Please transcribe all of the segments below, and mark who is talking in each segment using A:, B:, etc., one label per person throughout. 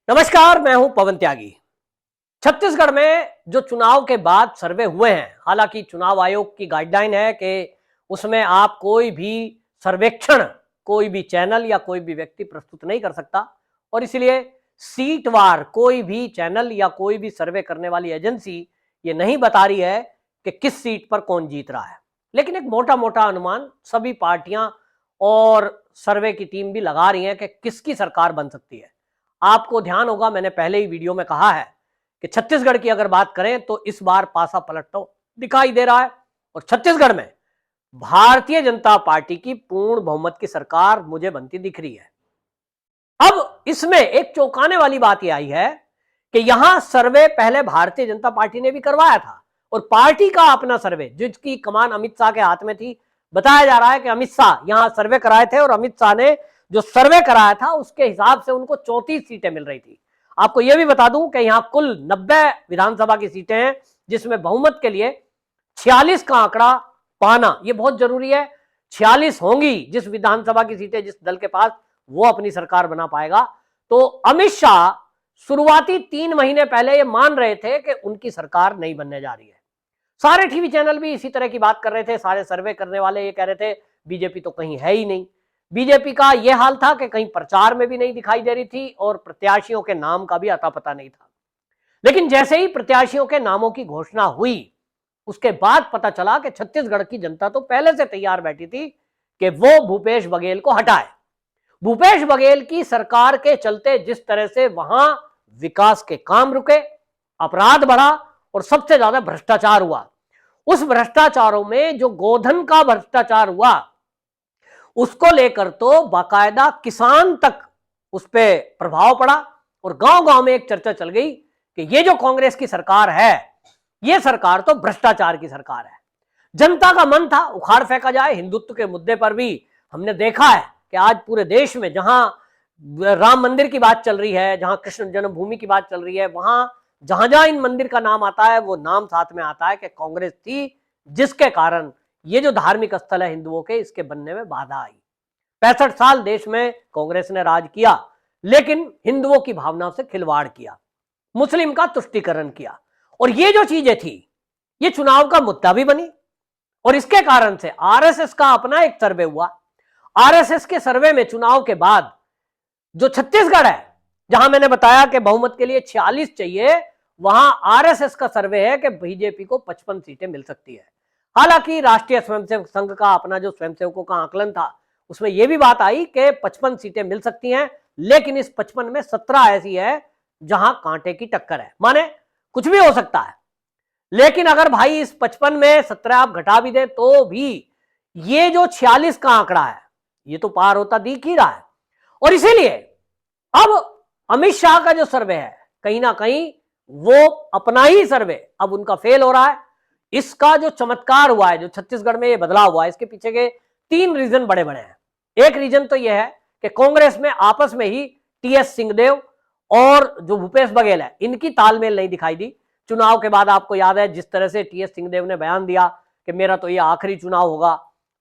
A: नमस्कार, मैं हूं पवन त्यागी। छत्तीसगढ़ में जो चुनाव के बाद सर्वे हुए हैं, हालांकि चुनाव आयोग की गाइडलाइन है कि उसमें आप कोई भी सर्वेक्षण, कोई भी चैनल या कोई भी व्यक्ति प्रस्तुत नहीं कर सकता और इसलिए सीटवार कोई भी चैनल या कोई भी सर्वे करने वाली एजेंसी ये नहीं बता रही है कि किस सीट पर कौन जीत रहा है। लेकिन एक मोटा मोटा अनुमान सभी पार्टियां और सर्वे की टीम भी लगा रही है कि किसकी सरकार बन सकती है। आपको ध्यान होगा, मैंने पहले ही वीडियो में कहा है कि छत्तीसगढ़ की अगर बात करें तो इस बार पासा पलट तो दिखाई दे रहा है और छत्तीसगढ़ में भारतीय जनता पार्टी की पूर्ण बहुमत की सरकार मुझे बनती दिख रही है। अब इसमें एक चौंकाने वाली बात यह आई है कि यहां सर्वे पहले भारतीय जनता पार्टी ने भी करवाया था और पार्टी का अपना सर्वे जिसकी कमान अमित शाह के हाथ में थी, बताया जा रहा है कि अमित शाह यहां सर्वे कराए थे और अमित शाह ने जो सर्वे कराया था उसके हिसाब से उनको 34 सीटें मिल रही थी। आपको यह भी बता दूं कि यहां कुल 90 विधानसभा की सीटें हैं जिसमें बहुमत के लिए 46 का आंकड़ा पाना यह बहुत जरूरी है। 46 होंगी जिस विधानसभा की सीटें जिस दल के पास, वो अपनी सरकार बना पाएगा। तो अमित शाह शुरुआती 3 महीने पहले ये मान रहे थे कि उनकी सरकार नहीं बनने जा रही है। सारे टीवी चैनल भी इसी तरह की बात कर रहे थे, सारे सर्वे करने वाले ये कह रहे थे बीजेपी तो कहीं है ही नहीं। बीजेपी का यह हाल था कि कहीं प्रचार में भी नहीं दिखाई दे रही थी और प्रत्याशियों के नाम का भी अता पता नहीं था। लेकिन जैसे ही प्रत्याशियों के नामों की घोषणा हुई उसके बाद पता चला कि छत्तीसगढ़ की जनता तो पहले से तैयार बैठी थी कि वो भूपेश बघेल को हटाए। भूपेश बघेल की सरकार के चलते जिस तरह से वहां विकास के काम रुके, अपराध बढ़ा और सबसे ज्यादा भ्रष्टाचार हुआ। उस भ्रष्टाचारों में जो गोधन का भ्रष्टाचार हुआ उसको लेकर तो बाकायदा किसान तक उस पर प्रभाव पड़ा और गांव गांव में एक चर्चा चल गई कि ये जो कांग्रेस की सरकार है ये सरकार तो भ्रष्टाचार की सरकार है। जनता का मन था उखाड़ फेंका जाए। हिंदुत्व के मुद्दे पर भी हमने देखा है कि आज पूरे देश में जहां राम मंदिर की बात चल रही है, जहां कृष्ण जन्मभूमि की बात चल रही है, वहां जहां जहां इन मंदिर का नाम आता है वो नाम साथ में आता है कि कांग्रेस थी, जिसके कारण ये जो धार्मिक स्थल है हिंदुओं के, इसके बनने में बाधा आई। 65 साल देश में कांग्रेस ने राज किया लेकिन हिंदुओं की भावनाओं से खिलवाड़ किया, मुस्लिम का तुष्टीकरण किया और ये जो चीजें थी ये चुनाव का मुद्दा भी बनी। और इसके कारण से आरएसएस का अपना एक सर्वे हुआ। आरएसएस के सर्वे में चुनाव के बाद जो छत्तीसगढ़ है जहां मैंने बताया कि बहुमत के लिए 46 चाहिए, वहां आरएसएस का सर्वे है कि बीजेपी को 55 सीटें मिल सकती है। हालांकि राष्ट्रीय स्वयंसेवक संघ का अपना जो स्वयंसेवकों का आकलन था उसमें यह भी बात आई कि 55 सीटें मिल सकती हैं, लेकिन इस 55 में 17 ऐसी है जहां कांटे की टक्कर है, माने कुछ भी हो सकता है। लेकिन अगर भाई इस 55 में 17 आप घटा भी दें तो भी ये जो 46 का आंकड़ा है ये तो पार होता दिख ही रहा है। और इसीलिए अब अमित शाह का जो सर्वे है कहीं ना कहीं वो अपना ही सर्वे अब उनका फेल हो रहा है। इसका जो चमत्कार हुआ है, जो छत्तीसगढ़ में ये बदलाव हुआ है, इसके पीछे के 3 रीजन बड़े बड़े हैं। एक रीजन तो यह है कि कांग्रेस में आपस में ही टीएस सिंहदेव और जो भूपेश बघेल है इनकी तालमेल नहीं दिखाई दी। चुनाव के बाद आपको याद है जिस तरह से टीएस सिंहदेव ने बयान दिया कि मेरा तो ये आखिरी चुनाव होगा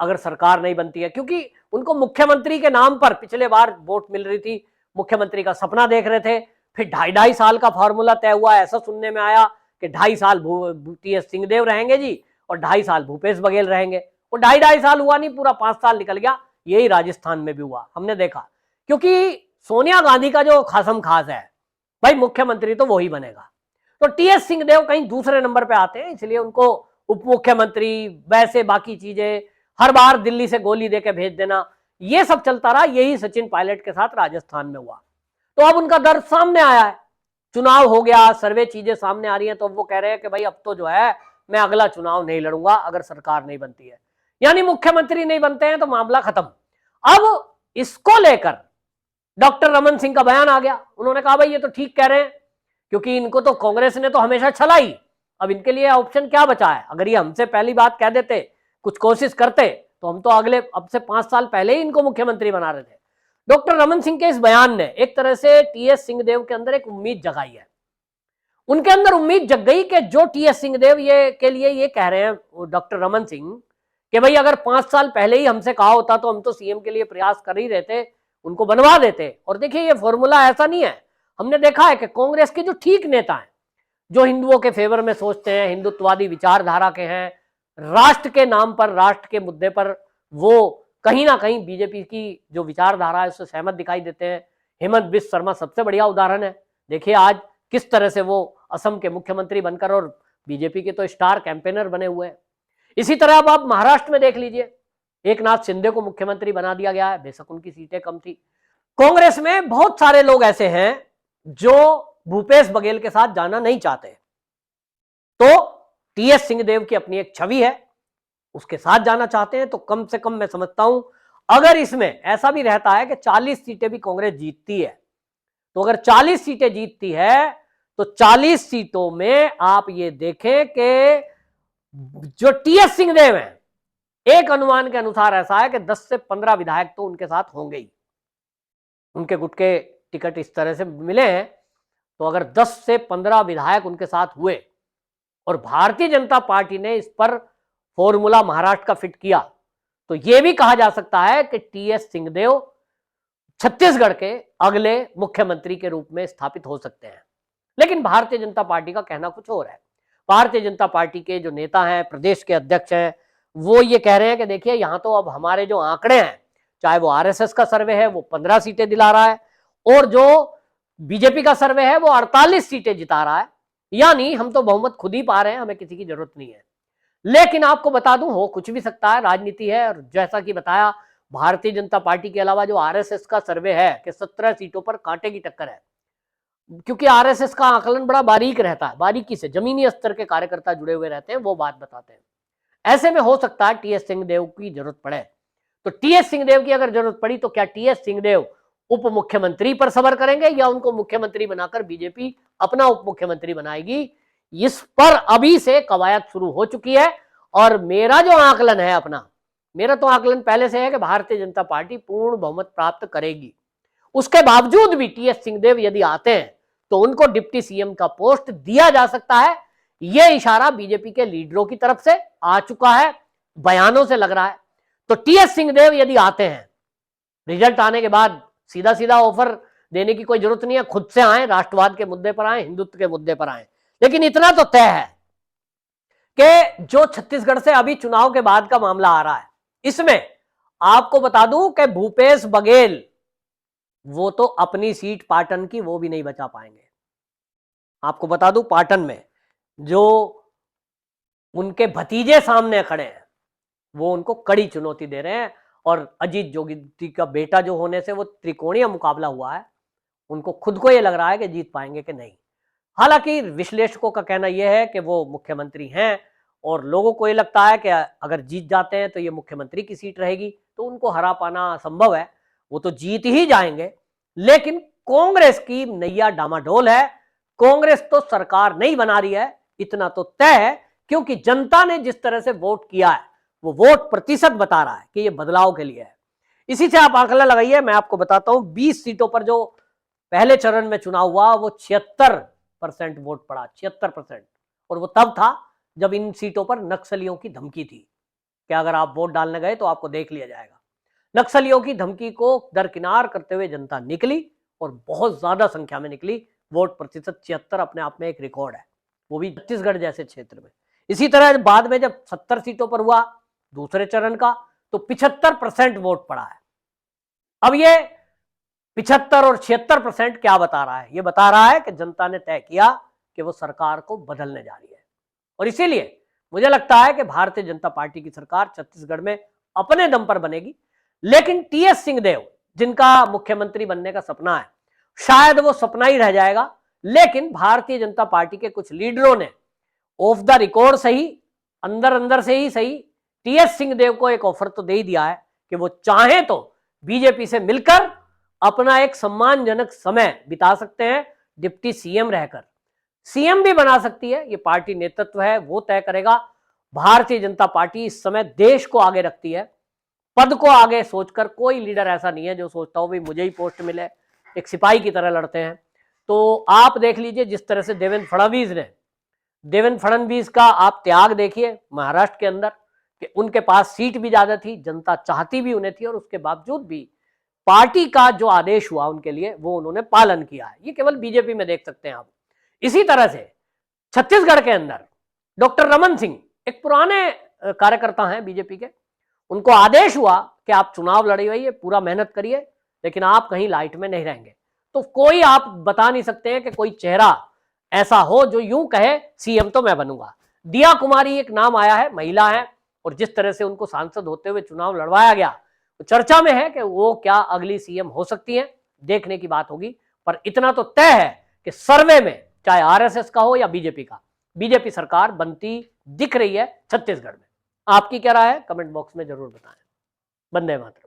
A: अगर सरकार नहीं बनती है, क्योंकि उनको मुख्यमंत्री के नाम पर पिछले बार वोट मिल रही थी, मुख्यमंत्री का सपना देख रहे थे। फिर 2.5 साल का फॉर्मूला तय हुआ, ऐसा सुनने में आया कि 2.5 साल टीएस सिंहदेव रहेंगे जी और 2.5 साल भूपेश बघेल रहेंगे। और 2.5 साल हुआ नहीं, पूरा 5 साल निकल गया। यही राजस्थान में भी हुआ, हमने देखा। क्योंकि सोनिया गांधी का जो खासम खास है भाई, मुख्यमंत्री तो वही बनेगा। तो टीएस सिंहदेव कहीं दूसरे नंबर पे आते हैं, इसलिए उनको उप मुख्यमंत्री, वैसे बाकी चीजें, हर बार दिल्ली से गोली देके भेज देना, ये सब चलता रहा। यही सचिन पायलट के साथ राजस्थान में हुआ। तो अब उनका दर्द सामने आया है, चुनाव हो गया, सर्वे चीजें सामने आ रही हैं, तो वो कह रहे हैं कि भाई अब तो जो है मैं अगला चुनाव नहीं लड़ूंगा अगर सरकार नहीं बनती है, यानी मुख्यमंत्री नहीं बनते हैं तो मामला खत्म। अब इसको लेकर डॉक्टर रमन सिंह का बयान आ गया। उन्होंने कहा भाई ये तो ठीक कह रहे हैं, क्योंकि इनको तो कांग्रेस ने तो हमेशा छला ही, अब इनके लिए ऑप्शन क्या बचा है। अगर ये हमसे पहली बात कह देते, कुछ कोशिश करते, तो हम तो अगले अब से 5 साल पहले ही इनको मुख्यमंत्री बना रहे थे। डॉक्टर रमन सिंह के इस बयान ने एक तरह से टीएस सिंहदेव के अंदर एक उम्मीद जगाई है। उनके अंदर उम्मीद जग गई कि जो टीएस सिंहदेव ये के लिए ये कह रहे हैं डॉक्टर रमन सिंह कि भाई अगर 5 साल पहले ही हमसे कहा होता तो हम तो सीएम के लिए प्रयास कर ही रहे थे, उनको बनवा देते। और देखिए ये फॉर्मूला ऐसा नहीं है, हमने देखा है कि कांग्रेस के जो ठीक नेता हैं, जो हिंदुओं के फेवर में सोचते हैं, हिंदुत्ववादी विचारधारा के हैं, राष्ट्र के नाम पर, राष्ट्र के मुद्दे पर वो कहीं ना कहीं बीजेपी की जो विचारधारा है उससे सहमत दिखाई देते हैं। हेमंत बिस्व शर्मा सबसे बढ़िया उदाहरण है। देखिए आज किस तरह से वो असम के मुख्यमंत्री बनकर और बीजेपी के तो स्टार कैंपेनर बने हुए हैं। इसी तरह अब आप महाराष्ट्र में देख लीजिए, एकनाथ शिंदे को मुख्यमंत्री बना दिया गया है, बेशक उनकी सीटें कम थी। कांग्रेस में बहुत सारे लोग ऐसे हैं जो भूपेश बघेल के साथ जाना नहीं चाहते, तो टीएस सिंहदेव की अपनी एक छवि है, उसके साथ जाना चाहते हैं। तो कम से कम मैं समझता हूं अगर इसमें ऐसा भी रहता है कि 40 सीटें भी कांग्रेस जीतती है, तो अगर 40 सीटें जीतती है तो 40 सीटों में आप ये देखें कि जो टीएस सिंहदेव हैं, एक अनुमान के अनुसार ऐसा है कि 10 से 15 विधायक तो उनके साथ होंगे ही। उनके गुट के टिकट इस तरह से मिले हैं, तो अगर 10 से 15 विधायक उनके साथ हुए और भारतीय जनता पार्टी ने इस पर फॉर्मूला महाराष्ट्र का फिट किया, तो यह भी कहा जा सकता है कि टीएस सिंहदेव छत्तीसगढ़ के अगले मुख्यमंत्री के रूप में स्थापित हो सकते हैं। लेकिन भारतीय जनता पार्टी का कहना कुछ और है। भारतीय जनता पार्टी के जो नेता हैं, प्रदेश के अध्यक्ष हैं, वो ये कह रहे हैं कि देखिए यहां तो अब हमारे जो आंकड़े हैं, चाहे वो आरएसएस का सर्वे है वो 15 सीटें दिला रहा है और जो बीजेपी का सर्वे है वो 48 सीटें जिता रहा है, यानी हम तो बहुमत खुद ही पा रहे हैं, हमें किसी की जरूरत नहीं है। लेकिन आपको बता दूं, हो कुछ भी सकता है, राजनीति है। और जैसा कि बताया, भारतीय जनता पार्टी के अलावा जो आरएसएस का सर्वे है कि 17 सीटों पर कांटे की टक्कर है, क्योंकि आरएसएस का आकलन बड़ा बारीक रहता है, बारीकी से जमीनी स्तर के कार्यकर्ता जुड़े हुए रहते हैं, वो बात बताते हैं। ऐसे में हो सकता है टीएस सिंहदेव की जरूरत पड़े। तो टीएस सिंहदेव की अगर जरूरत पड़ी तो क्या टीएस सिंहदेव उप मुख्यमंत्री पर सबर करेंगे या उनको मुख्यमंत्री बनाकर बीजेपी अपना उप मुख्यमंत्री बनाएगी? इस पर अभी से कवायद शुरू हो चुकी है। और मेरा जो आकलन है अपना, मेरा तो आकलन पहले से है कि भारतीय जनता पार्टी पूर्ण बहुमत प्राप्त करेगी। उसके बावजूद भी टीएस सिंहदेव यदि आते हैं तो उनको डिप्टी सीएम का पोस्ट दिया जा सकता है। यह इशारा बीजेपी के लीडरों की तरफ से आ चुका है, बयानों से लग रहा है। तो टीएस सिंहदेव यदि आते हैं, रिजल्ट आने के बाद सीधा सीधा ऑफर देने की कोई जरूरत नहीं है, खुद से आए, राष्ट्रवाद के मुद्दे पर आए, हिंदुत्व के मुद्दे पर आए। लेकिन इतना तो तय है कि जो छत्तीसगढ़ से अभी चुनाव के बाद का मामला आ रहा है, इसमें आपको बता दूं कि भूपेश बघेल वो तो अपनी सीट पाटन की वो भी नहीं बचा पाएंगे। आपको बता दूं, पाटन में जो उनके भतीजे सामने खड़े हैं वो उनको कड़ी चुनौती दे रहे हैं। और अजीत जोगी का बेटा जो होने से वो त्रिकोणीय मुकाबला हुआ है, उनको खुद को ये लग रहा है कि जीत पाएंगे कि नहीं। हालांकि विश्लेषकों का कहना यह है कि वो मुख्यमंत्री हैं और लोगों को ये लगता है कि अगर जीत जाते हैं तो ये मुख्यमंत्री की सीट रहेगी, तो उनको हरा पाना असंभव है, वो तो जीत ही जाएंगे। लेकिन कांग्रेस की नैया डामाडोल है, कांग्रेस तो सरकार नहीं बना रही है, इतना तो तय है, क्योंकि जनता ने जिस तरह से वोट किया है वो वोट प्रतिशत बता रहा है कि ये बदलाव के लिए है। इसी से आप आंकड़ा लगाइए। मैं आपको बताता हूं, 20 सीटों पर जो पहले चरण में चुनाव हुआ वो 76% वोट पड़ा, 76%। और वो तब था जब इन सीटों पर नक्सलियों की धमकी थी कि अगर आप वोट डालने गए तो आपको देख लिया जाएगा। नक्सलियों की धमकी को दरकिनार करते हुए जनता निकली और बहुत ज्यादा संख्या में निकली। वोट प्रतिशत 76 अपने आप में एक रिकॉर्ड है, वो भी छत्तीसगढ़ जैसे क्षेत्र में। इसी तरह बाद में जब 70 सीटों पर हुआ दूसरे चरण का, तो 75% वोट पड़ा है। अब ये 75 और 76% क्या बता रहा है? ये बता रहा है कि जनता ने तय किया कि वो सरकार को बदलने जा रही है। और इसीलिए मुझे लगता है कि भारतीय जनता पार्टी की सरकार छत्तीसगढ़ में अपने दम पर बनेगी। लेकिन टीएस सिंहदेव, जिनका मुख्यमंत्री बनने का सपना है, शायद वो सपना ही रह जाएगा। लेकिन भारतीय जनता पार्टी के कुछ लीडरों ने ऑफ द रिकॉर्ड सही, अंदर अंदर से ही सही, टीएस सिंहदेव को एक ऑफर तो दे ही दिया है कि वो चाहे तो बीजेपी से मिलकर अपना एक सम्मानजनक समय बिता सकते हैं, डिप्टी सीएम रहकर। सीएम भी बना सकती है, ये पार्टी नेतृत्व है, वो तय करेगा। भारतीय जनता पार्टी इस समय देश को आगे रखती है, पद को आगे सोचकर। कोई लीडर ऐसा नहीं है जो सोचता हो भाई मुझे ही पोस्ट मिले, एक सिपाही की तरह लड़ते हैं। तो आप देख लीजिए जिस तरह से देवेंद्र फडणवीस का आप त्याग देखिए महाराष्ट्र के अंदर, कि उनके पास सीट भी ज्यादा थी, जनता चाहती भी उन्हें थी, और उसके बावजूद भी पार्टी का जो आदेश हुआ उनके लिए वो उन्होंने पालन किया है। ये केवल बीजेपी में देख सकते हैं आप। इसी तरह से छत्तीसगढ़ के अंदर डॉक्टर रमन सिंह एक पुराने कार्यकर्ता हैं बीजेपी के, उनको आदेश हुआ कि आप चुनाव लड़िए, पूरा मेहनत करिए, लेकिन आप कहीं लाइट में नहीं रहेंगे। तो कोई आप बता नहीं सकते हैं कि कोई चेहरा ऐसा हो जो यूं कहे सीएम तो मैं बनूंगा। दिया कुमारी एक नाम आया है, महिला है, और जिस तरह से उनको सांसद होते हुए चुनाव लड़वाया गया, तो चर्चा में है कि वो क्या अगली सीएम हो सकती है, देखने की बात होगी। पर इतना तो तय है कि सर्वे में चाहे आरएसएस का हो या बीजेपी का, बीजेपी सरकार बनती दिख रही है छत्तीसगढ़ में। आपकी क्या राय है, कमेंट बॉक्स में जरूर बताएं। वंदे मातरम।